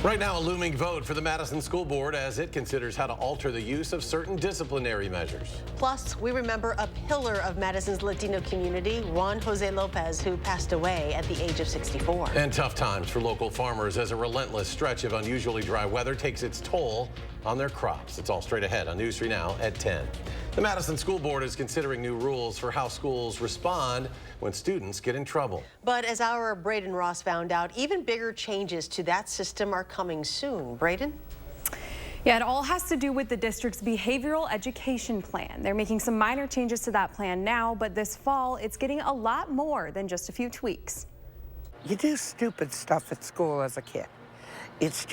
Right now, a looming vote for the Madison School Board as it considers how to alter the use of certain disciplinary measures. Plus, we remember a pillar of Madison's Latino community, Juan Lopez, who passed away at the age of 64. And tough times for local farmers as a relentless stretch of unusually dry weather takes its toll on their crops. It's all straight ahead on News 3 Now at 10. The Madison School Board is considering new rules for how schools respond when students get in trouble. But as our Braden Ross found out, even bigger changes to that system are coming soon. Braden? Yeah, it all has to do with the district's behavioral education plan. They're making some minor changes to that plan now, but this fall, it's getting a lot more than just a few tweaks. You do stupid stuff at school as a kid. It's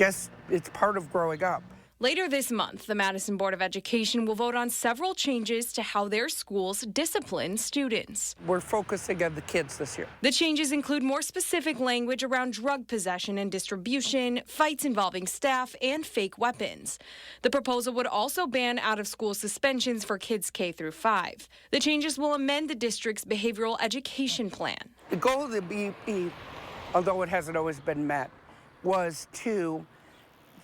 part of growing up. Later this month, the Madison Board of Education will vote on several changes to how their schools discipline students. We're focusing on the kids this year. The changes include more specific language around drug possession and distribution, fights involving staff, and fake weapons. The proposal would also ban out-of-school suspensions for kids K through 5. The changes will amend the district's behavioral education plan. The goal of the BEP, although it hasn't always been met, was to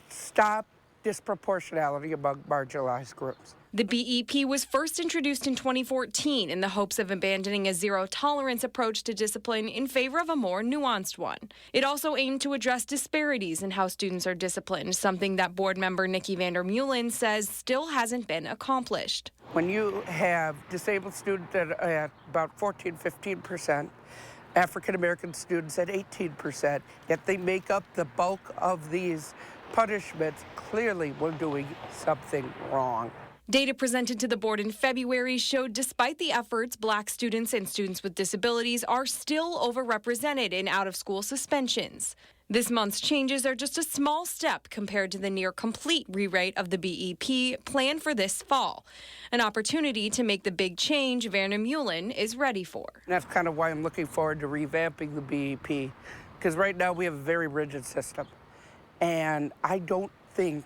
stop disproportionality among marginalized groups. The BEP was first introduced in 2014 in the hopes of abandoning a zero-tolerance approach to discipline in favor of a more nuanced one. It also aimed to address disparities in how students are disciplined, something that board member Nikki Vandermeulen says still hasn't been accomplished. When you have disabled students at about 14–15%, African-American students at 18%, yet they make up the bulk of these punishments, clearly we're doing something wrong. Data presented to the board in February showed despite the efforts, Black students and students with disabilities are still overrepresented in out-of-school suspensions. This month's changes are just a small step compared to the near-complete rewrite of the BEP planned for this fall, an opportunity to make the big change Vandermeulen is ready for. And that's kind of why I'm looking forward to revamping the BEP, because right now we have a very rigid system. And I don't think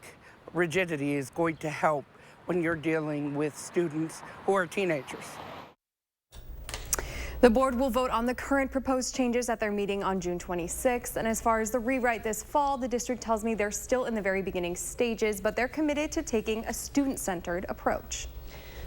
rigidity is going to help when you're dealing with students who are teenagers. The board will vote on the current proposed changes at their meeting on June 26th. And as far as the rewrite this fall, the district tells me they're still in the very beginning stages, but they're committed to taking a student-centered approach.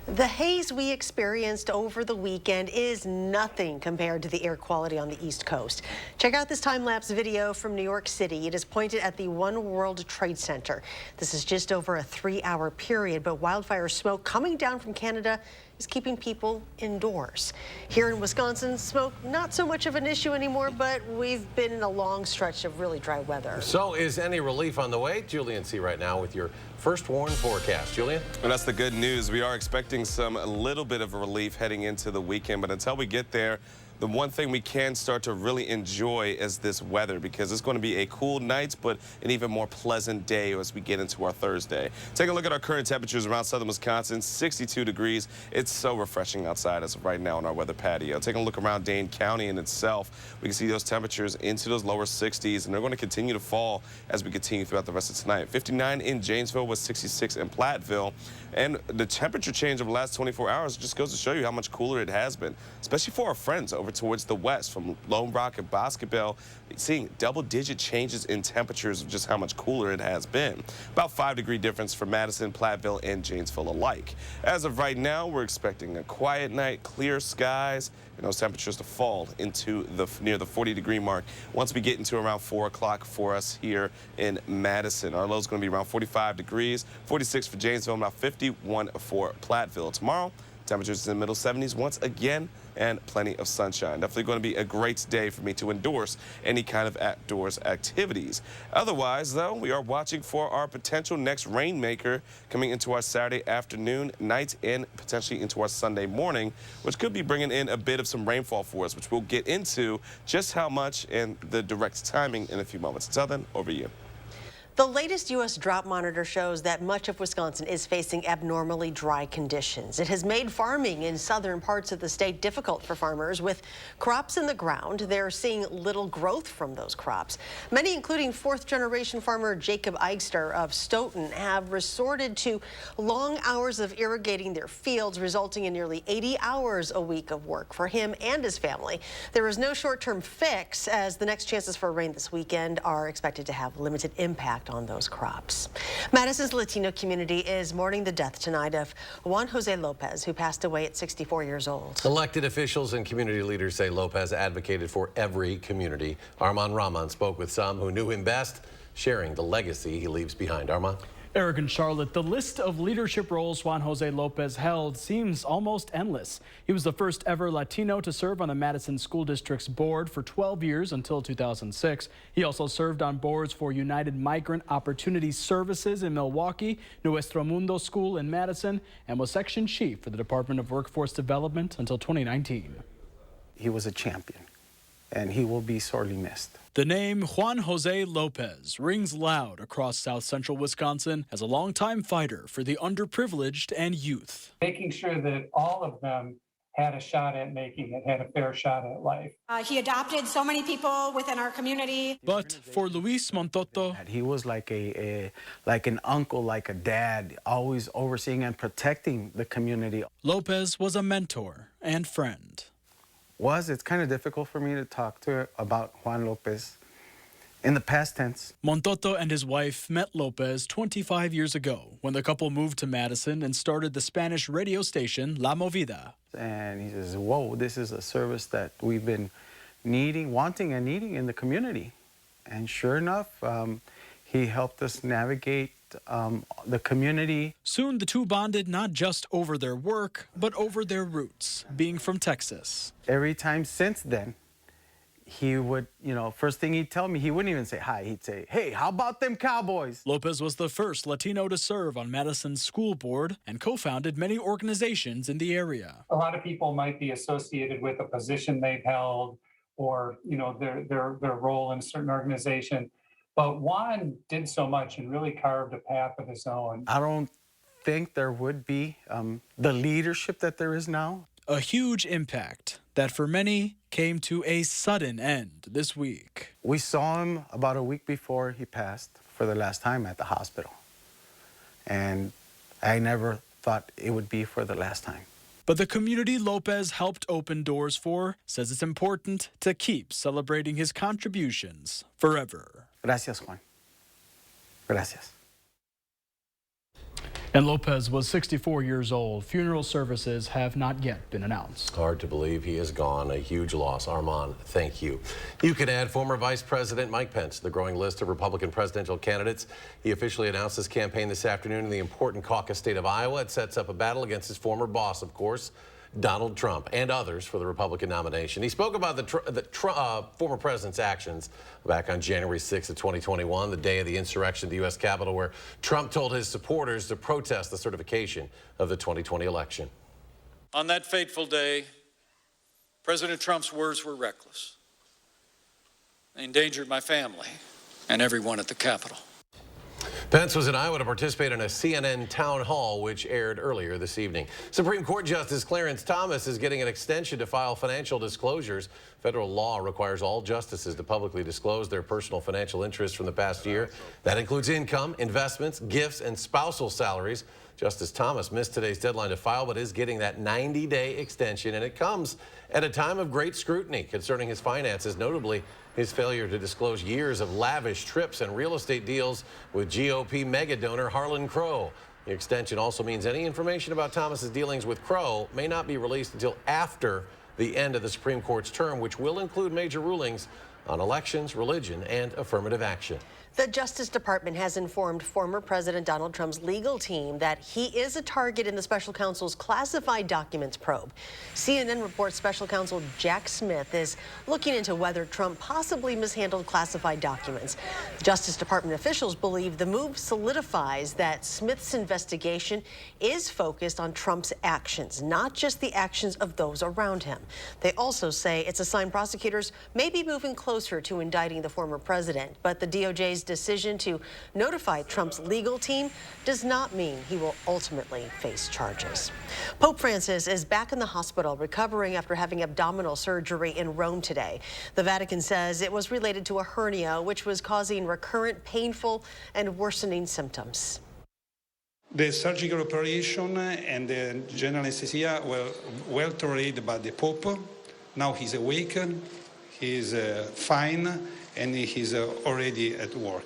The haze we experienced over the weekend is nothing compared to the air quality on the East Coast. Check out this time-lapse video from New York City. It is pointed at the One World Trade Center. This is just over a 3-hour period, but wildfire smoke coming down from Canada is keeping people indoors. Here in Wisconsin, smoke not so much of an issue anymore, but we've been in a long stretch of really dry weather. So is any relief on the way? Julian C. right now with your first warn forecast. Julian? And that's the good news. We are expecting a little bit of relief heading into the weekend, but until we get there, the one thing we can start to really enjoy is this weather, because it's going to be a cool night, but an even more pleasant day as we get into our Thursday. Take a look at our current temperatures around southern Wisconsin, 62 degrees. It's so refreshing outside as of right now on our weather patio. Taking a look around Dane County in itself, we can see those temperatures into those lower 60s, and they're going to continue to fall as we continue throughout the rest of tonight. 59 in Janesville with 66 in Platteville. And the temperature change over the last 24 hours just goes to show you how much cooler it has been, especially for our friends over towards the west from Lone Rock and Boscobel, seeing double-digit changes in temperatures of just how much cooler it has been. About 5-degree difference for Madison, Platteville, and Janesville alike. As of right now, we're expecting a quiet night, clear skies, and those temperatures to fall into near the 40-degree mark once we get into around 4 o'clock for us here in Madison. Our low is going to be around 45 degrees, 46 for Janesville, about 51 for Platteville. Tomorrow, temperatures in the middle 70s once again, and plenty of sunshine. Definitely going to be a great day for me to endorse any kind of outdoors activities. Otherwise, though, we are watching for our potential next rainmaker coming into our Saturday afternoon, night, and potentially into our Sunday morning, which could be bringing in a bit of some rainfall for us, which we'll get into just how much and the direct timing in a few moments. Until then, over to you. The latest U.S. drought monitor shows that much of Wisconsin is facing abnormally dry conditions. It has made farming in southern parts of the state difficult for farmers. With crops in the ground, they're seeing little growth from those crops. Many, including fourth-generation farmer Jacob Eichster of Stoughton, have resorted to long hours of irrigating their fields, resulting in nearly 80 hours a week of work for him and his family. There is no short-term fix, as the next chances for rain this weekend are expected to have limited impact impact on those crops. Madison's Latino community is mourning the death tonight of Juan Jose Lopez, who passed away at 64 years old. Elected officials and community leaders say Lopez advocated for every community. Armand Rahman spoke with some who knew him best, sharing the legacy he leaves behind. Armand? Eric and Charlotte, the list of leadership roles Juan Jose Lopez held seems almost endless. He was the first ever Latino to serve on the Madison School District's board for 12 years until 2006. He also served on boards for United Migrant Opportunity Services in Milwaukee, Nuestro Mundo School in Madison, and was section chief for the Department of Workforce Development until 2019. He was a champion, and he will be sorely missed. The name Juan Jose Lopez rings loud across South Central Wisconsin as a longtime fighter for the underprivileged and youth. Making sure that all of them had a shot at making it, had a fair shot at life. He adopted so many people within our community. But for Luis Montoto, He was like like an uncle, like a dad, always overseeing and protecting the community. Lopez was a mentor and friend. It's kind of difficult for me to talk to about Juan Lopez in the past tense. Montoto and his wife met Lopez 25 years ago when the couple moved to Madison and started the Spanish radio station La Movida. And he says, whoa, this is a service that we've been wanting and needing in the community. And sure enough, he helped us navigate the community. Soon the two bonded not just over their work, but over their roots, being from Texas. Every time since then, he would, first thing he'd tell me, he wouldn't even say hi. He'd say, hey, how about them Cowboys? Lopez was the first Latino to serve on Madison's school board and co-founded many organizations in the area. A lot of people might be associated with a position they've held or, their role in a certain organization. But Juan did so much and really carved a path of his own. I don't think there would be the leadership that there is now. A huge impact that for many came to a sudden end this week. We saw him about a week before he passed for the last time at the hospital. And I never thought it would be for the last time. But the community Lopez helped open doors for says it's important to keep celebrating his contributions forever. Gracias, Juan. Gracias. And Lopez was 64 years old. Funeral services have not yet been announced. Hard to believe he is gone. A huge loss. Armand, thank you. You can add former Vice President Mike Pence to the growing list of Republican presidential candidates. He officially announced his campaign this afternoon in the important caucus state of Iowa. It sets up a battle against his former boss, of course, Donald Trump, and others for the Republican nomination. He spoke about the former president's actions back on January 6th of 2021, the day of the insurrection at the U.S. Capitol, where Trump told his supporters to protest the certification of the 2020 election. On that fateful day, President Trump's words were reckless. They endangered my family and everyone at the Capitol. Pence was in Iowa to participate in a CNN town hall, which aired earlier this evening. Supreme Court Justice Clarence Thomas is getting an extension to file financial disclosures. Federal law requires all justices to publicly disclose their personal financial interests from the past year. That includes income, investments, gifts, and spousal salaries. Justice Thomas missed today's deadline to file, but is getting that 90-day extension, and it comes at a time of great scrutiny concerning his finances, notably his failure to disclose years of lavish trips and real estate deals with GOP mega donor Harlan Crow. The extension also means any information about Thomas's dealings with Crow may not be released until after the end of the Supreme Court's term, which will include major rulings on elections, religion, and affirmative action. The Justice Department has informed former President Donald Trump's legal team that he is a target in the special counsel's classified documents probe. CNN reports special counsel Jack Smith is looking into whether Trump possibly mishandled classified documents. Justice Department officials believe the move solidifies that Smith's investigation is focused on Trump's actions, not just the actions of those around him. They also say it's a sign prosecutors may be moving closer to indicting the former president, but the DOJ's decision to notify Trump's legal team does not mean he will ultimately face charges. Pope Francis is back in the hospital recovering after having abdominal surgery in Rome today. The Vatican says it was related to a hernia, which was causing recurrent painful and worsening symptoms. The surgical operation and the general anesthesia were well tolerated by the Pope. Now he's awake, he's fine, and he's already at work.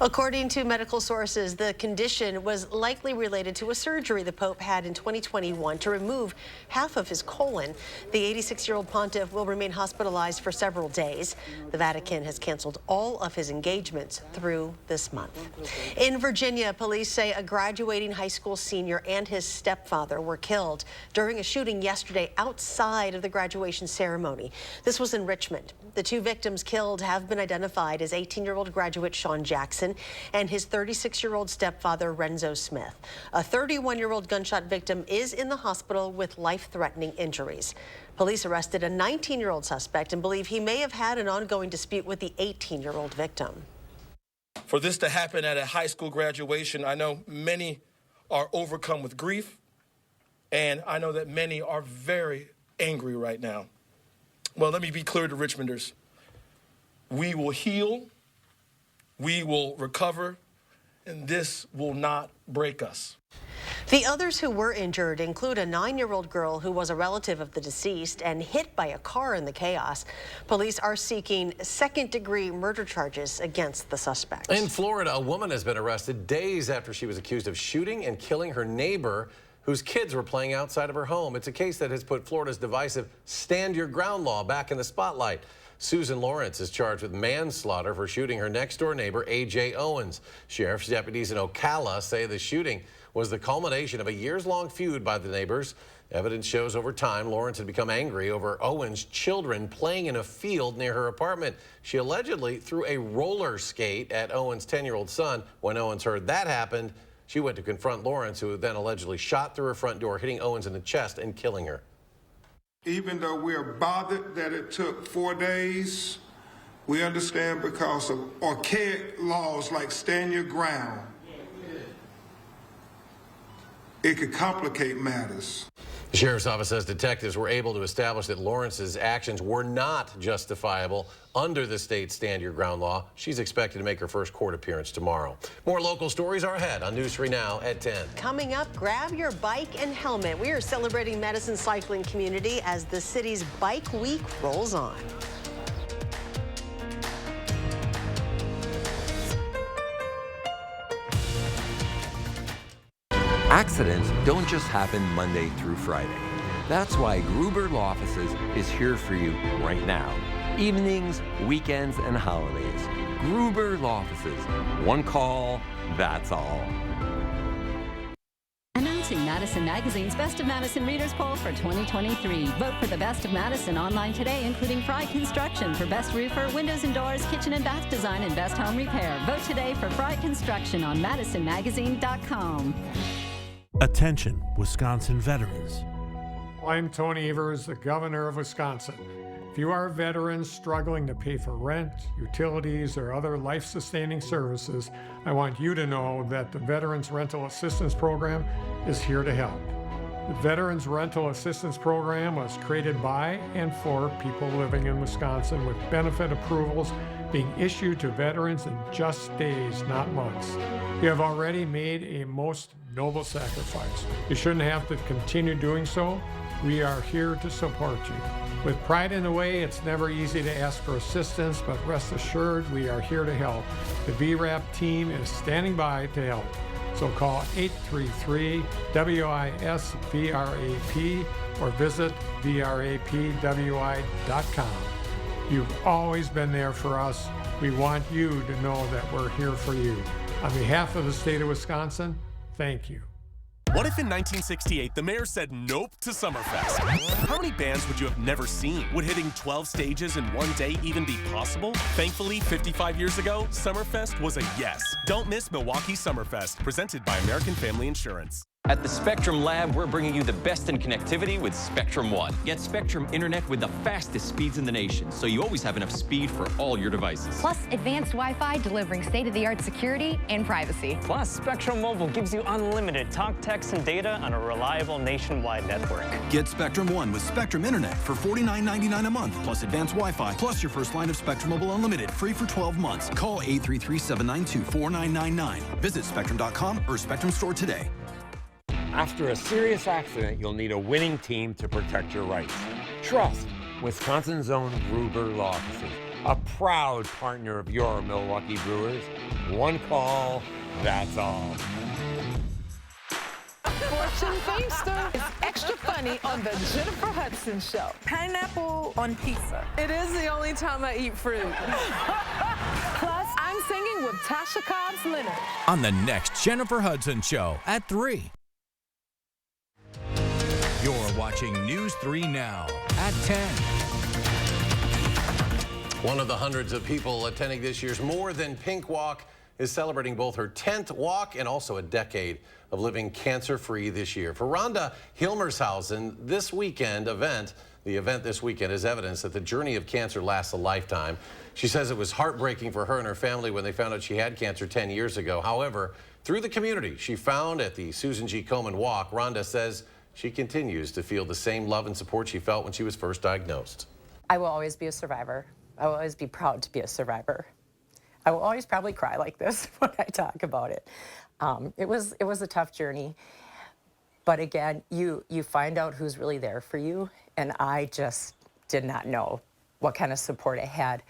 According to medical sources, the condition was likely related to a surgery the Pope had in 2021 to remove half of his colon. The 86-year-old pontiff will remain hospitalized for several days. The Vatican has canceled all of his engagements through this month. In Virginia, police say a graduating high school senior and his stepfather were killed during a shooting yesterday outside of the graduation ceremony. This was in Richmond. The two victims killed have been identified as 18-year-old graduate Sean Jackson and his 36-year-old stepfather Renzo Smith. A 31-year-old gunshot victim is in the hospital with life-threatening injuries. Police arrested a 19-year-old suspect and believe he may have had an ongoing dispute with the 18-year-old victim. For this to happen at a high school graduation, I know many are overcome with grief, and I know that many are very angry right now. Well, let me be clear to Richmonders. We will heal, we will recover, and this will not break us. The others who were injured include a 9-year-old girl who was a relative of the deceased and hit by a car in the chaos. Police are seeking second-degree murder charges against the suspect. In Florida, a woman has been arrested days after she was accused of shooting and killing her neighbor whose kids were playing outside of her home. It's a case that has put Florida's divisive Stand Your Ground law back in the spotlight. Susan Lawrence is charged with manslaughter for shooting her next-door neighbor, A.J. Owens. Sheriff's deputies in Ocala say the shooting was the culmination of a years-long feud by the neighbors. Evidence shows over time Lawrence had become angry over Owens' children playing in a field near her apartment. She allegedly threw a roller skate at Owens' 10-year-old son. When Owens heard that happened, she went to confront Lawrence, who then allegedly shot through her front door, hitting Owens in the chest and killing her. Even though we're bothered that it took 4 days, we understand because of archaic laws like Stand Your Ground, it could complicate matters. The sheriff's office says detectives were able to establish that Lawrence's actions were not justifiable under the state's Stand Your Ground law. She's expected to make her first court appearance tomorrow. More local stories are ahead on News 3 Now at 10. Coming up, grab your bike and helmet. We are celebrating Madison cycling community as the city's Bike Week rolls on. Accidents don't just happen Monday through Friday. That's why Gruber Law Offices is here for you right now. Evenings, weekends, and holidays. Gruber Law Offices. One call, that's all. Announcing Madison Magazine's Best of Madison Readers Poll for 2023. Vote for the Best of Madison online today, including Pride Construction for Best Roofer, Windows and Doors, Kitchen and Bath Design, and Best Home Repair. Vote today for Pride Construction on MadisonMagazine.com. Attention, Wisconsin veterans. I'm Tony Evers, the governor of Wisconsin. If you are a veteran struggling to pay for rent, utilities, or other life-sustaining services, I want you to know that the Veterans Rental Assistance Program is here to help. The Veterans Rental Assistance Program was created by and for people living in Wisconsin, with benefit approvals being issued to veterans in just days, not months. You have already made a most noble sacrifice. You shouldn't have to continue doing so. We are here to support you. With pride in the way, it's never easy to ask for assistance, but rest assured we are here to help. The VRAP team is standing by to help. So call 833-WISC-VRAP or visit VRAPWI.com. You've always been there for us. We want you to know that we're here for you. On behalf of the state of Wisconsin, thank you. What if in 1968 the mayor said nope to Summerfest? How many bands would you have never seen? Would hitting 12 stages in one day even be possible? Thankfully, 55 years ago, Summerfest was a yes. Don't miss Milwaukee Summerfest, presented by American Family Insurance. At the Spectrum Lab, we're bringing you the best in connectivity with Spectrum One. Get Spectrum Internet with the fastest speeds in the nation, so you always have enough speed for all your devices. Plus, advanced Wi-Fi delivering state-of-the-art security and privacy. Plus, Spectrum Mobile gives you unlimited talk, text, and data on a reliable nationwide network. Get Spectrum One with Spectrum Internet for $49.99 a month, plus advanced Wi-Fi, plus your first line of Spectrum Mobile Unlimited, free for 12 months. Call 833-792-4999. Visit Spectrum.com or Spectrum Store today. After a serious accident, you'll need a winning team to protect your rights. Trust Wisconsin's own Gruber Law Offices. a proud partner of your Milwaukee Brewers. One call, that's all. Fortune Feaster is extra funny on the Jennifer Hudson Show. Pineapple on pizza. It is the only time I eat fruit. Plus, I'm singing with Tasha Cobbs Leonard. On the next Jennifer Hudson Show at 3. You're watching News 3 Now at 10. One of the hundreds of people attending this year's More Than Pink Walk is celebrating both her 10th walk and also a decade of living cancer-free this year. For Rhonda Hilmershausen, the event this weekend is evidence that the journey of cancer lasts a lifetime. She says it was heartbreaking for her and her family when they found out she had cancer 10 years ago. However, through the community she found at the Susan G. Komen Walk, Rhonda says she continues to feel the same love and support she felt when she was first diagnosed. I will always be a survivor. I will always be proud to be a survivor. I will always probably cry like this when I talk about it. It was a tough journey, but again, you find out who's really there for you, and I just did not know what kind of support I had.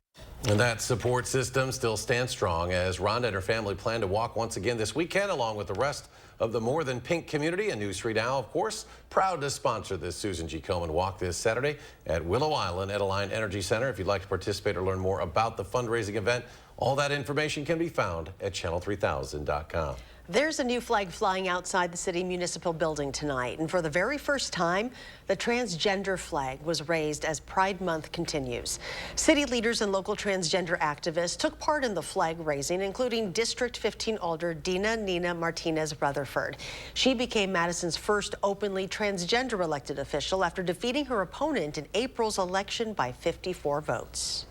And that support system still stands strong as Rhonda and her family plan to walk once again this weekend along with the rest of the More Than Pink community. And News 3 Now, of course, proud to sponsor this Susan G. Komen Walk this Saturday at Willow Island Edeline Energy Center. If you'd like to participate or learn more about the fundraising event, all that information can be found at channel3000.com. There's a new flag flying outside the city municipal building tonight, and for the very first time, the transgender flag was raised as Pride Month continues. City leaders and local transgender activists took part in the flag raising, including District 15 Alder Nina Martinez Rutherford. She became Madison's first openly transgender elected official after defeating her opponent in April's election by 54 votes.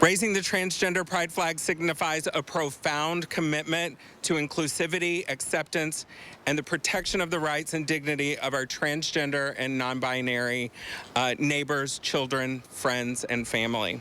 Raising the Transgender Pride flag signifies a profound commitment to inclusivity, acceptance, and the protection of the rights and dignity of our transgender and non-binary neighbors, children, friends, and family.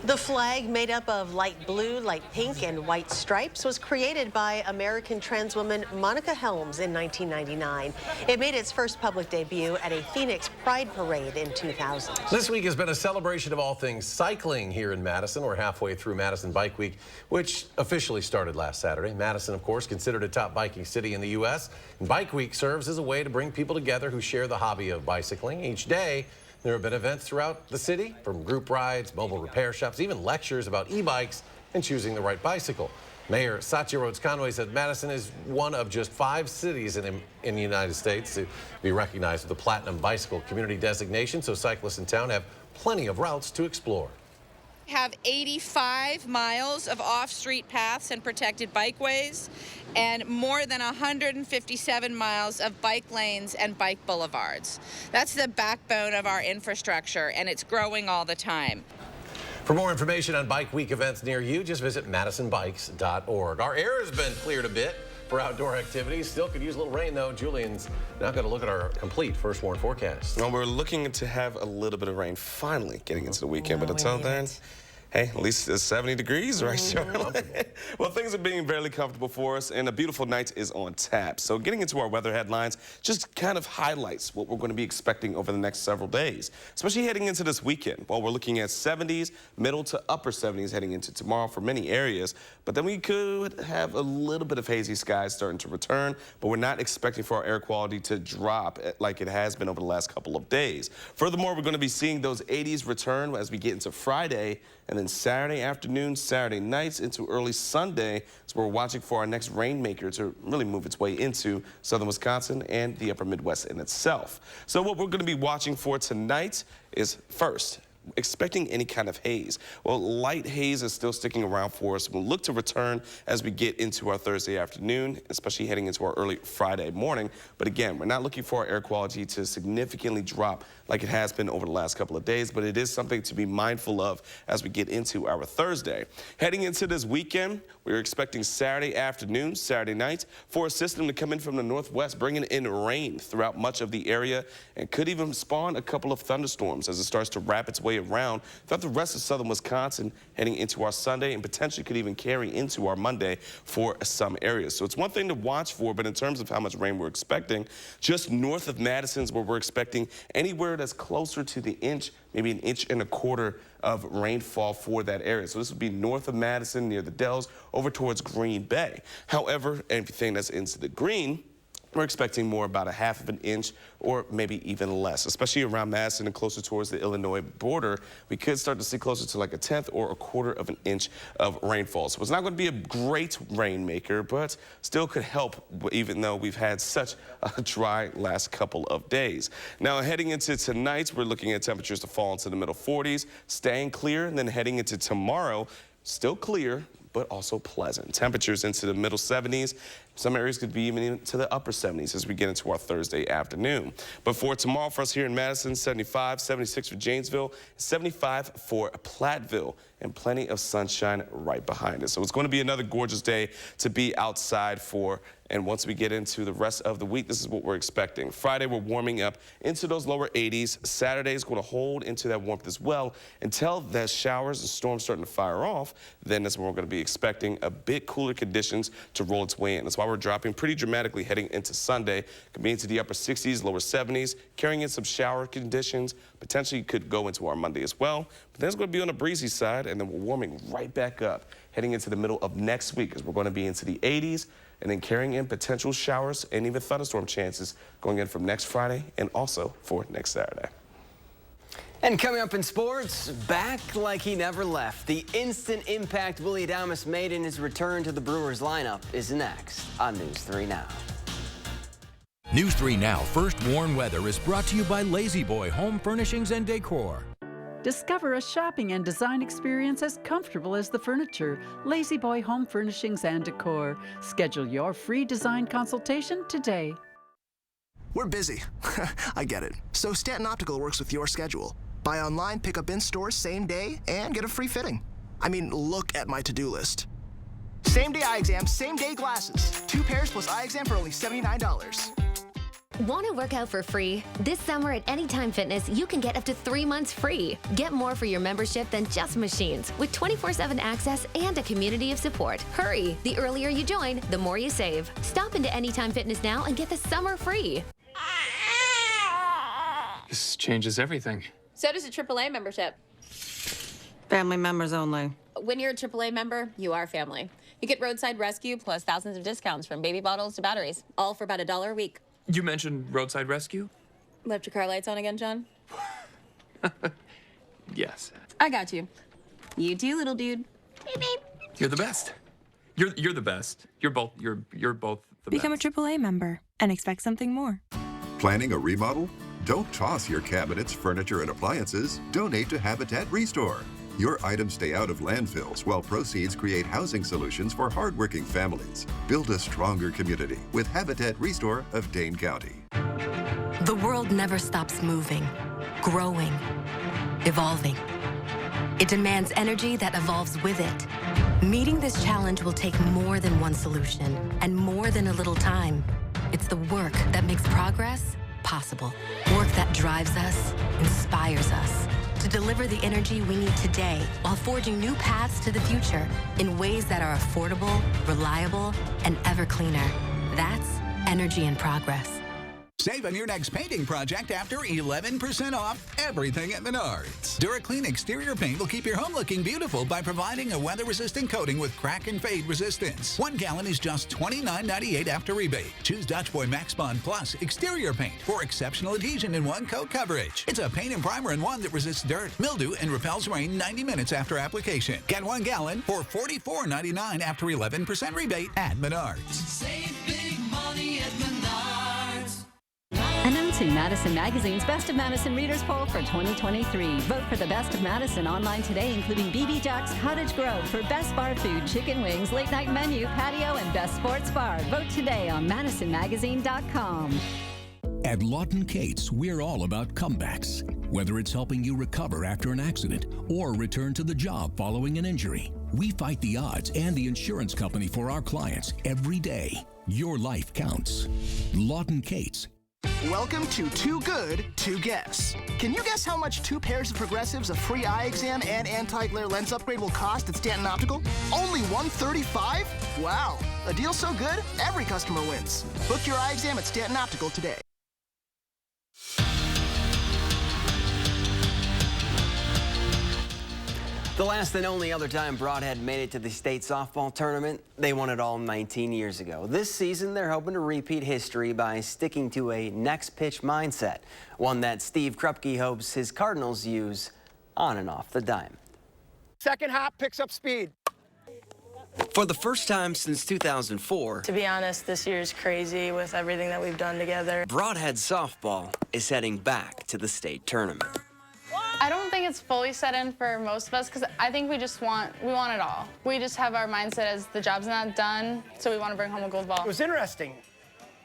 The flag, made up of light blue, light pink, and white stripes, was created by American trans woman Monica Helms in 1999. It made its first public debut at a Phoenix Pride Parade in 2000. This week has been a celebration of all things cycling here in Madison. We're halfway through Madison Bike Week, which officially started last Saturday. Madison, of course, considered a top biking city in the U.S. And Bike Week serves as a way to bring people together who share the hobby of bicycling. Each day, there have been events throughout the city, from group rides, mobile repair shops, even lectures about e-bikes and choosing the right bicycle. Mayor Satya Rhodes Conway said Madison is one of just 5 cities in the United States to be recognized with the Platinum Bicycle Community designation, so cyclists in town have plenty of routes to explore. Have 85 miles of off-street paths and protected bikeways, and more than 157 miles of bike lanes and bike boulevards. That's the backbone of our infrastructure, and it's growing all the time. For more information on Bike Week events near you, just visit madisonbikes.org. Our air has been cleared a bit for outdoor activities. Still could use a little rain, though. Julian's now going to look at our complete first warn forecast. Well, we're looking to have a little bit of rain finally getting into the weekend, but until then, hey, at least it's 70 degrees, right, Charlotte? Well, things are being fairly comfortable for us, and a beautiful night is on tap. So getting into our weather headlines just kind of highlights what we're going to be expecting over the next several days, especially heading into this weekend. Well, we're looking at 70s, middle to upper 70s heading into tomorrow for many areas, but then we could have a little bit of hazy skies starting to return, but we're not expecting for our air quality to drop like it has been over the last couple of days. Furthermore, we're going to be seeing those 80s return as we get into Friday, and then Saturday afternoon, Saturday nights into early Sunday. So we're watching for our next rainmaker to really move its way into southern Wisconsin and the upper Midwest in itself. So what we're going to be watching for tonight is first, expecting any kind of haze. Well, light haze is still sticking around for us. We'll look to return as we get into our Thursday afternoon, especially heading into our early Friday morning. But again, we're not looking for our air quality to significantly drop like it has been over the last couple of days, but it is something to be mindful of as we get into our Thursday. Heading into this weekend, we're expecting Saturday afternoon, Saturday night, for a system to come in from the northwest, bringing in rain throughout much of the area, and could even spawn a couple of thunderstorms as it starts to wrap its way way around throughout the rest of southern Wisconsin heading into our Sunday and potentially could even carry into our Monday for some areas. So it's one thing to watch for, but in terms of how much rain we're expecting, just north of Madison's where we're expecting anywhere that's closer to the inch, maybe an inch and a quarter of rainfall for that area. So this would be north of Madison, near the Dells, over towards Green Bay. However, everything that's into the green, we're expecting more about 1/2 of an inch or maybe even less, especially around Madison and closer towards the Illinois border. We could start to see closer to like 1/10 or 1/4 of an inch of rainfall. So it's not going to be a great rainmaker, but still could help, even though we've had such a dry last couple of days. Now, heading into tonight, we're looking at temperatures to fall into the middle 40s, staying clear, and then heading into tomorrow, still clear, but also pleasant. Temperatures into the middle 70s. Some areas could be even into the upper 70s as we get into our Thursday afternoon. But for tomorrow for us here in Madison, 75, 76 for Janesville, 75 for Platteville, and plenty of sunshine right behind us. So it's going to be another gorgeous day to be outside for. And once we get into the rest of the week, this is what we're expecting. Friday, we're warming up into those lower 80s. Saturday is going to hold into that warmth as well until the showers and storms starting to fire off. Then that's when we're going to be expecting a bit cooler conditions to roll its way in. That's why we're dropping pretty dramatically heading into Sunday. Could be into the upper 60s, lower 70s, carrying in some shower conditions. Potentially could go into our Monday as well. But then it's going to be on the breezy side, and then we're warming right back up heading into the middle of next week as we're going to be into the 80s. And then carrying in potential showers and even thunderstorm chances going in from next Friday and also for next Saturday. And coming up in sports, back like he never left. The instant impact Willie Adames made in his return to the Brewers lineup is next on News 3 Now. News 3 Now First Warn Weather is brought to you by Lazy Boy Home Furnishings and Decor. Discover a shopping and design experience as comfortable as the furniture. Lazy Boy Home Furnishings and Decor. Schedule your free design consultation today. We're busy. I get it. So Stanton Optical works with your schedule. Buy online, pick up in store same day, and get a free fitting. I mean, look at my to-do list. Same day eye exam, same day glasses. 2 pairs plus eye exam for only $79. Want to work out for free? This summer at Anytime Fitness, you can get up to 3 months free. Get more for your membership than just machines, with 24/7 access and a community of support. Hurry! The earlier you join, the more you save. Stop into Anytime Fitness now and get the summer free. This changes everything. So does a AAA membership. Family members only. When you're a AAA member, you are family. You get roadside rescue plus thousands of discounts from baby bottles to batteries, all for about $1 a week. You mentioned roadside rescue? Left your car lights on again, John? Yes. I got you. You too, little dude. Beep, beep. You're the best. You're the best. You're both the Become best. a AAA member and expect something more. Planning a remodel? Don't toss your cabinets, furniture, and appliances. Donate to Habitat Restore. Your items stay out of landfills while proceeds create housing solutions for hardworking families. Build a stronger community with Habitat Restore of Dane County. The world never stops moving, growing, evolving. It demands energy that evolves with it. Meeting this challenge will take more than one solution and more than a little time. It's the work that makes progress possible. Work that drives us, inspires us to deliver the energy we need today while forging new paths to the future in ways that are affordable, reliable, and ever cleaner. That's energy in progress. Save on your next painting project after 11% off everything at Menards. DuraClean exterior paint will keep your home looking beautiful by providing a weather-resistant coating with crack and fade resistance. 1 gallon is just $29.98 after rebate. Choose Dutch Boy Max Bond Plus exterior paint for exceptional adhesion and 1-coat coverage. It's a paint and primer in one that resists dirt, mildew, and repels rain 90 minutes after application. Get 1 gallon for $44.99 after 11% rebate at Menards. Save big money at Menards. NMT Madison Magazine's Best of Madison Readers Poll for 2023. Vote for the Best of Madison online today, including BB Jack's Cottage Grove for Best Bar Food, Chicken Wings, Late Night Menu, Patio, and Best Sports Bar. Vote today on MadisonMagazine.com. At Lawton Cates, we're all about comebacks. Whether it's helping you recover after an accident or return to the job following an injury, we fight the odds and the insurance company for our clients every day. Your life counts. Lawton Cates. Welcome to Too Good to Guess. Can you guess how much 2 pairs of progressives, a free eye exam, and anti-glare lens upgrade will cost at Stanton Optical? Only $135? Wow, a deal so good, every customer wins. Book your eye exam at Stanton Optical today. The last and only other time Broadhead made it to the state softball tournament, they won it all 19 years ago. This season, they're hoping to repeat history by sticking to a next pitch mindset, one that Steve Krupke hopes his Cardinals use on and off the dime. Second hop picks up speed. For the first time since 2004, to be honest, this year's crazy with everything that we've done together. Broadhead softball is heading back to the state tournament. I don't think it's fully set in for most of us because I think we want it all. We just have our mindset as the job's not done, so we want to bring home a gold ball. It was interesting.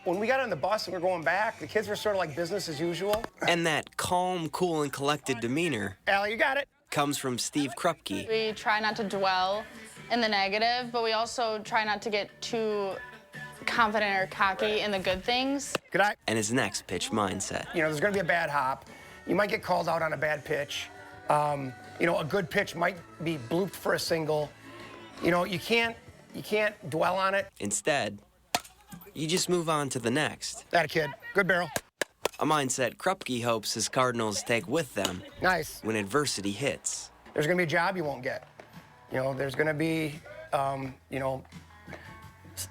When we got on the bus and we're going back, the kids were sort of like business as usual. And that calm, cool, and collected demeanor, Allie, you got it, comes from Steve Krupke. We try not to dwell in the negative, but we also try not to get too confident or cocky in the good things. Good eye. And his next pitch mindset. You know, there's going to be a bad hop. You might get called out on a bad pitch. You know, a good pitch might be blooped for a single. You know, you can't dwell on it. Instead, you just move on to the next. That a kid. Good barrel. A mindset Krupke hopes his Cardinals take with them. Nice. When adversity hits. There's going to be a job you won't get. You know, there's going to be, you know,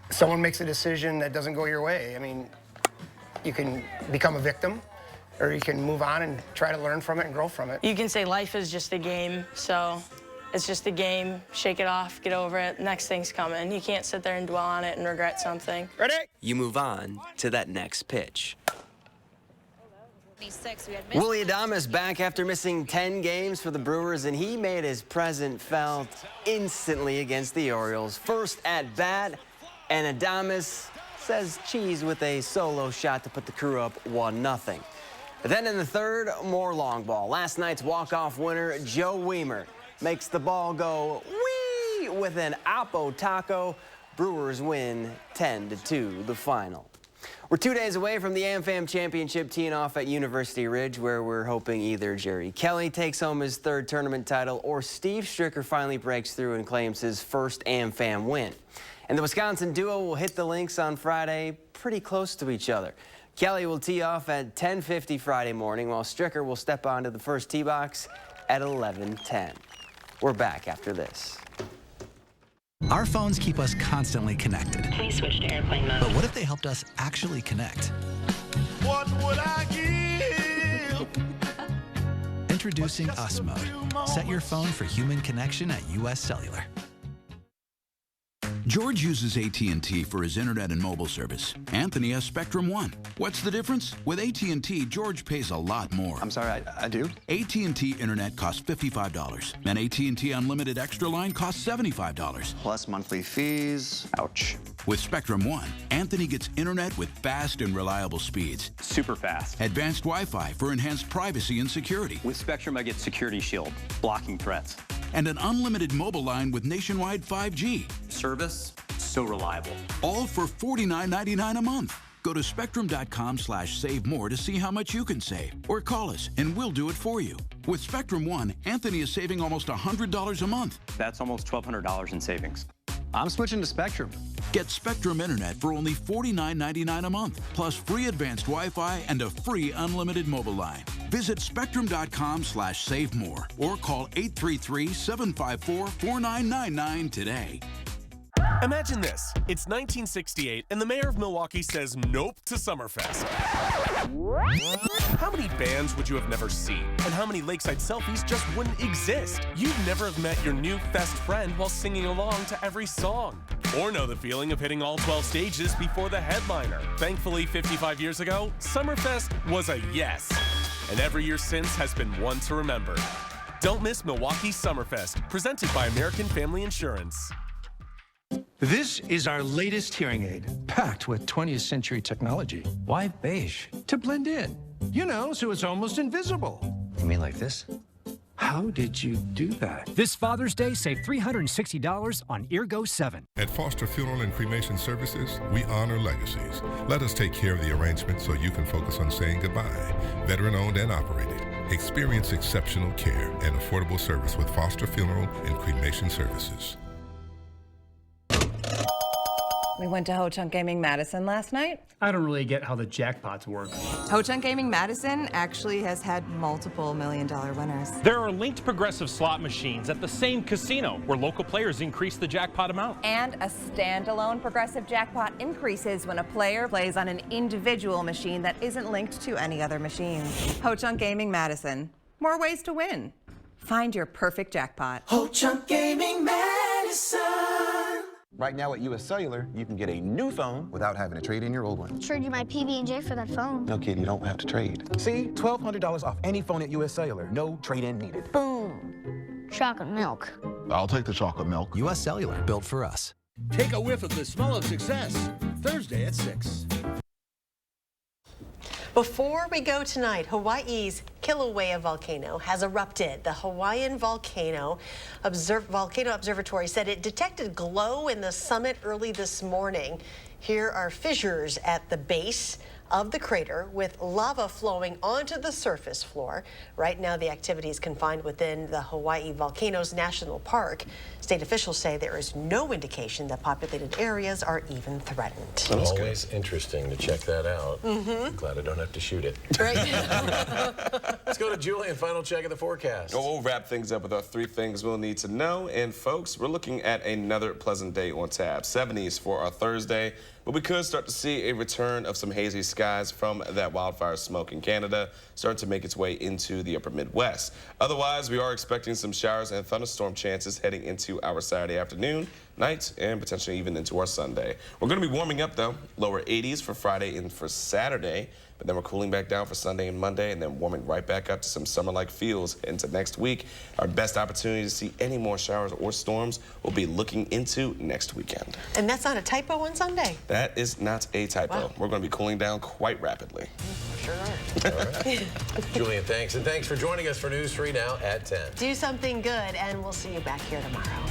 someone makes a decision that doesn't go your way. I mean, you can become a victim, or you can move on and try to learn from it and grow from it. You can say life is just a game, so it's just a game. Shake it off, get over it. Next thing's coming. You can't sit there and dwell on it and regret something. Ready? You move on to that next pitch. Willie Adames back after missing 10 games for the Brewers, and he made his presence felt instantly against the Orioles. First at bat, and Adames says cheese with a solo shot to put the crew up 1-0. Then in the third, more long ball. Last night's walk-off winner, Joe Weimer, makes the ball go wee with an Oppo taco. Brewers win 10-2 the final. We're 2 days away from the AmFam Championship teeing off at University Ridge, where we're hoping either Jerry Kelly takes home his 3rd tournament title or Steve Stricker finally breaks through and claims his first AmFam win. And the Wisconsin duo will hit the links on Friday pretty close to each other. Kelly will tee off at 10:50 Friday morning, while Stricker will step onto the first tee box at 11:10. We're back after this. Our phones keep us constantly connected. Please switch to airplane mode. But what if they helped us actually connect? What would I give? Introducing Us Mode. Set your phone for human connection at US Cellular. George uses AT&T for his internet and mobile service. Anthony has Spectrum One. What's the difference? With AT&T, George pays a lot more. I'm sorry, I do? AT&T Internet costs $55, and AT&T Unlimited Extra Line costs $75. Plus monthly fees. Ouch. With Spectrum One, Anthony gets internet with fast and reliable speeds. Super fast. Advanced Wi-Fi for enhanced privacy and security. With Spectrum, I get Security Shield, blocking threats. And an unlimited mobile line with nationwide 5G. Service, so reliable. All for $49.99 a month. Go to spectrum.com/save more to see how much you can save. Or call us and we'll do it for you. With Spectrum One, Anthony is saving almost $100 a month. That's almost $1,200 in savings. I'm switching to Spectrum. Get Spectrum Internet for only $49.99 a month, plus free advanced Wi-Fi and a free unlimited mobile line. Visit spectrum.com/save more or call 833-754-4999 today. Imagine this. It's 1968 and the mayor of Milwaukee says nope to Summerfest. How many bands would you have never seen? And how many lakeside selfies just wouldn't exist? You'd never have met your new best friend while singing along to every song. Or know the feeling of hitting all 12 stages before the headliner. Thankfully, 55 years ago, Summerfest was a yes. And every year since has been one to remember. Don't miss Milwaukee Summerfest, presented by American Family Insurance. This is our latest hearing aid, packed with 20th century technology. Why beige? To blend in. You know, so it's almost invisible. You mean like this? How did you do that? This Father's Day, save $360 on Eargo 7. At Foster Funeral and Cremation Services, we honor legacies. Let us take care of the arrangement so you can focus on saying goodbye. Veteran-owned and operated. Experience exceptional care and affordable service with Foster Funeral and Cremation Services. We went to Ho Chunk Gaming Madison last night. I don't really get how the jackpots work. Ho Chunk Gaming Madison actually has had multiple million-dollar winners. There are linked progressive slot machines at the same casino where local players increase the jackpot amount. And a standalone progressive jackpot increases when a player plays on an individual machine that isn't linked to any other machines. Ho Chunk Gaming Madison. More ways to win. Find your perfect jackpot. Ho Chunk Gaming Madison. Right now at US Cellular, you can get a new phone without having to trade in your old one. Trade you my PB&J for that phone. No, kid, you don't have to trade. See? $1,200 off any phone at US Cellular. No trade-in needed. Boom. Chocolate milk. I'll take the chocolate milk. US Cellular, built for us. Take a whiff of the smell of success. Thursday at 6. Before we go tonight, Hawaii's Kilauea volcano has erupted. The Hawaiian Volcano Observatory said it detected glow in the summit early this morning. Here are fissures at the base of the crater with lava flowing onto the surface floor. Right now, the activity is confined within the Hawaii Volcanoes National Park. State officials say there is no indication that populated areas are even threatened. Always interesting to check that out. Glad I don't have to shoot it. Right. Let's go to Julian. Final check of the forecast. Well, we'll wrap things up with our 3 things we'll need to know. And folks, we're looking at another pleasant day on tap. 70s for our Thursday. But we could start to see a return of some hazy skies from that wildfire smoke in Canada, starting to make its way into the upper Midwest. Otherwise, we are expecting some showers and thunderstorm chances heading into our Saturday afternoon, night, and potentially even into our Sunday. We're going to be warming up, though. Lower 80s for Friday and for Saturday. But then we're cooling back down for Sunday and Monday, and then warming right back up to some summer-like feels into next week. Our best opportunity to see any more showers or storms will be looking into next weekend. And that's not a typo on Sunday. That is not a typo. Wow. We're going to be cooling down quite rapidly. Sure are. All right. Julian, thanks. And thanks for joining us for News 3 now at 10. Do something good, and we'll see you back here tomorrow.